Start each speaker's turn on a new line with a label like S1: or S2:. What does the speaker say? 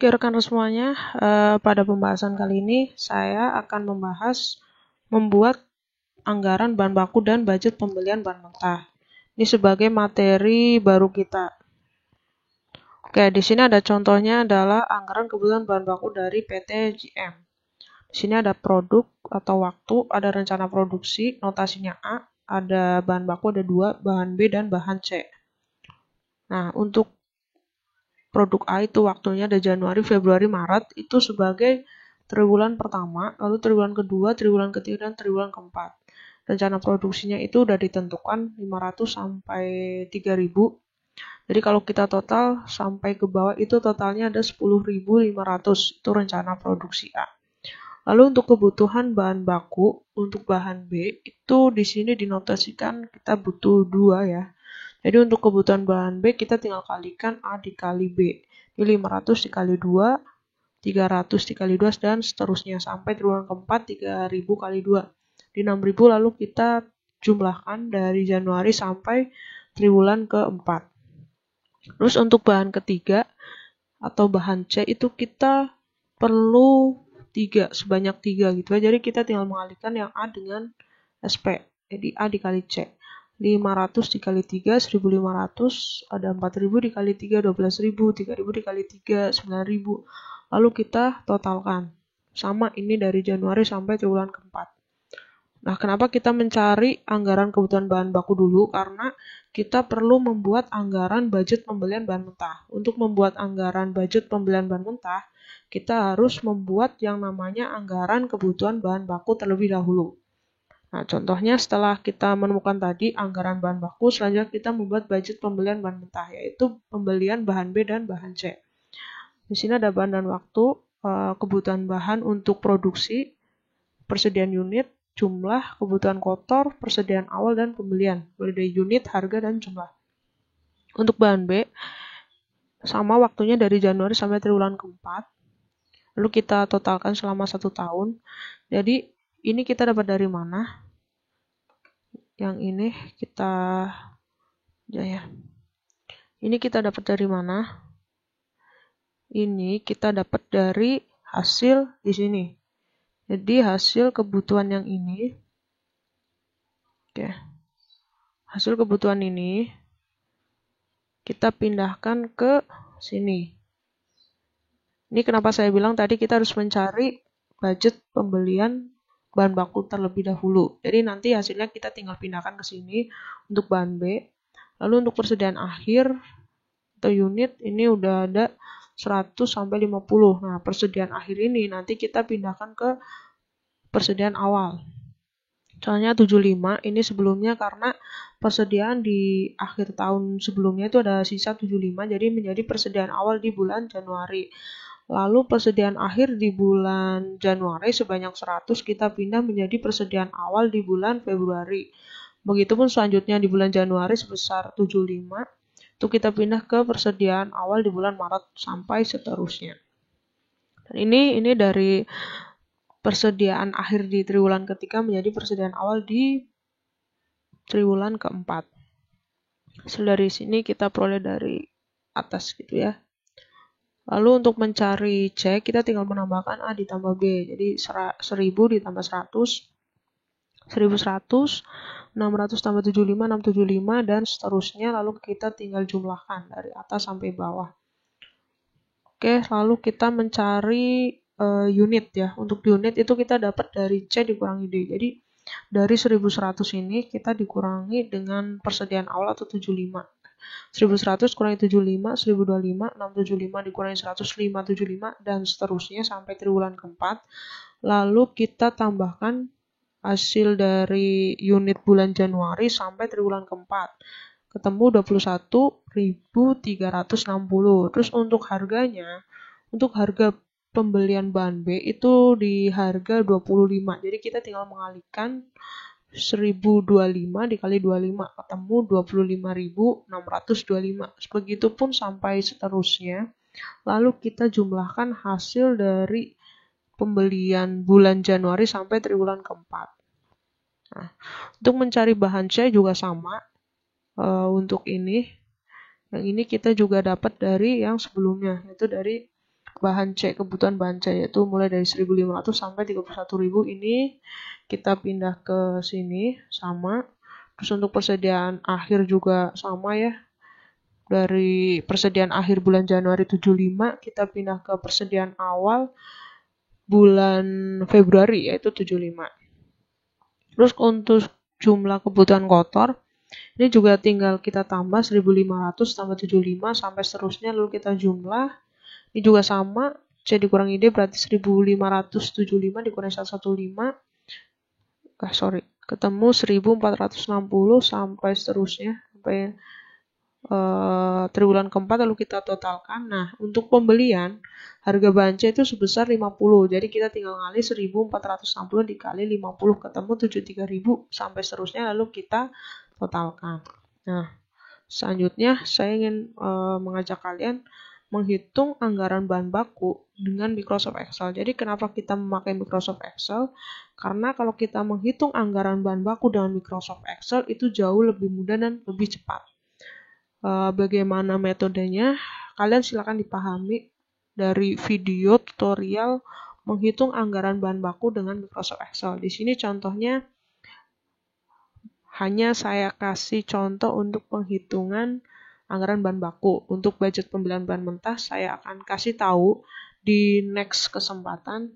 S1: Oke, rekan semuanya, pada pembahasan kali ini saya akan membahas membuat anggaran bahan baku dan budget pembelian bahan mentah. Ini sebagai materi baru kita. Oke, di sini ada contohnya adalah anggaran kebutuhan bahan baku dari PT GM. Di sini ada produk atau waktu, ada rencana produksi, notasinya A, ada bahan baku ada 2, bahan B dan bahan C. Nah, untuk produk A itu waktunya ada Januari, Februari, Maret itu sebagai triwulan pertama, lalu triwulan kedua, triwulan ketiga, dan triwulan keempat. Rencana produksinya itu udah ditentukan 500 sampai 3000. Jadi kalau kita total sampai ke bawah itu totalnya ada 10.500, itu rencana produksi A. Lalu untuk kebutuhan bahan baku, untuk bahan B itu di sini dinotasikan kita butuh 2 ya. Jadi untuk kebutuhan bahan B kita tinggal kalikan A dikali B. Ini 500 dikali 2, 300 dikali 2 dan seterusnya sampai triwulan keempat 3000 kali 2. Di 6000 lalu kita jumlahkan dari Januari sampai triwulan keempat. Terus untuk bahan ketiga atau bahan C itu kita perlu 3, sebanyak 3 gitu ya. Jadi kita tinggal mengalihkan yang A dengan SP. Jadi A dikali C. 500 dikali 3, 1500, ada 4000 dikali 3, 12000, 3000 dikali 3, 9000. Lalu kita totalkan. Sama ini dari Januari sampai triwulan keempat. Nah, kenapa kita mencari anggaran kebutuhan bahan baku dulu? Karena kita perlu membuat anggaran budget pembelian bahan mentah. Untuk membuat anggaran budget pembelian bahan mentah, kita harus membuat yang namanya anggaran kebutuhan bahan baku terlebih dahulu. Nah, contohnya setelah kita menemukan tadi anggaran bahan baku, selanjutnya kita membuat budget pembelian bahan mentah, yaitu pembelian bahan B dan bahan C. Di sini ada bahan dan waktu, kebutuhan bahan untuk produksi, persediaan unit, jumlah, kebutuhan kotor, persediaan awal, dan pembelian, mulai dari unit, harga, dan jumlah. Untuk bahan B, sama waktunya dari Januari sampai triwulan keempat, lalu kita totalkan selama 1 tahun. Jadi, ini kita dapat dari mana? Yang ini kita Ini kita dapat dari mana? Ini kita dapat dari hasil di sini. Jadi hasil kebutuhan yang ini. Oke. Hasil kebutuhan ini kita pindahkan ke sini. Ini kenapa saya bilang tadi kita harus mencari budget pembelian bahan baku terlebih dahulu. Jadi nanti hasilnya kita tinggal pindahkan ke sini untuk bahan B. Lalu untuk persediaan akhir atau unit ini udah ada 100 sampai 50. Nah, persediaan akhir ini nanti kita pindahkan ke persediaan awal. Contohnya 75, ini sebelumnya karena persediaan di akhir tahun sebelumnya itu ada sisa 75, jadi menjadi persediaan awal di bulan Januari. Lalu persediaan akhir di bulan Januari sebanyak 100 kita pindah menjadi persediaan awal di bulan Februari. Begitupun selanjutnya di bulan Januari sebesar 75, itu kita pindah ke persediaan awal di bulan Maret sampai seterusnya. Dan ini dari persediaan akhir di triwulan ketiga menjadi persediaan awal di triwulan keempat. Dari sini kita peroleh dari atas gitu ya. Lalu untuk mencari C, kita tinggal menambahkan A ditambah B. Jadi 1000 ditambah 100, 1100, 600 tambah 75, 675, dan seterusnya. Lalu kita tinggal jumlahkan dari atas sampai bawah. Oke, lalu kita mencari unit ya. Untuk unit itu kita dapat dari C dikurangi D. Jadi dari 1100 ini kita dikurangi dengan persediaan awal atau 75. 1100 kurangi 75, 1025, 675 dikurangi 100, 575, dan seterusnya sampai triwulan keempat. Lalu kita tambahkan hasil dari unit bulan Januari sampai triwulan keempat. Ketemu 21.360. Terus untuk harganya, untuk harga pembelian bahan B itu di harga 25. Jadi kita tinggal mengalihkan 1025 dikali 25 ketemu 25.625. Begitupun sampai seterusnya. Lalu kita jumlahkan hasil dari pembelian bulan Januari sampai triwulan keempat. Nah, untuk mencari bahan C juga sama. Untuk ini, yang ini kita juga dapat dari yang sebelumnya, yaitu dari bahan C, kebutuhan bahan C, yaitu mulai dari 1.500 sampai 31.000 ini kita pindah ke sini sama. Terus untuk persediaan akhir juga sama ya. Dari persediaan akhir bulan Januari 75 kita pindah ke persediaan awal bulan Februari yaitu 75. Terus untuk jumlah kebutuhan kotor ini juga tinggal kita tambah 1.500 tambah 75 sampai seterusnya, lalu kita jumlah. Ini juga sama, C dikurangi D berarti 1.575 dikurangi 115. Ketemu 1.460 sampai seterusnya, sampai triwulan keempat, lalu kita totalkan. Nah, untuk pembelian harga bahan C itu sebesar 50. Jadi kita tinggal ngali 1.460 dikali 50 ketemu 73.000 sampai seterusnya, lalu kita totalkan. Nah, selanjutnya saya ingin mengajak kalian menghitung anggaran bahan baku dengan Microsoft Excel. Jadi kenapa kita memakai Microsoft Excel? Karena kalau kita menghitung anggaran bahan baku dengan Microsoft Excel itu jauh lebih mudah dan lebih cepat. Bagaimana metodenya? Kalian silakan dipahami dari video tutorial menghitung anggaran bahan baku dengan Microsoft Excel. Di sini contohnya hanya saya kasih contoh untuk penghitungan anggaran bahan baku. Untuk budget pembelian bahan mentah saya akan kasih tahu di next kesempatan.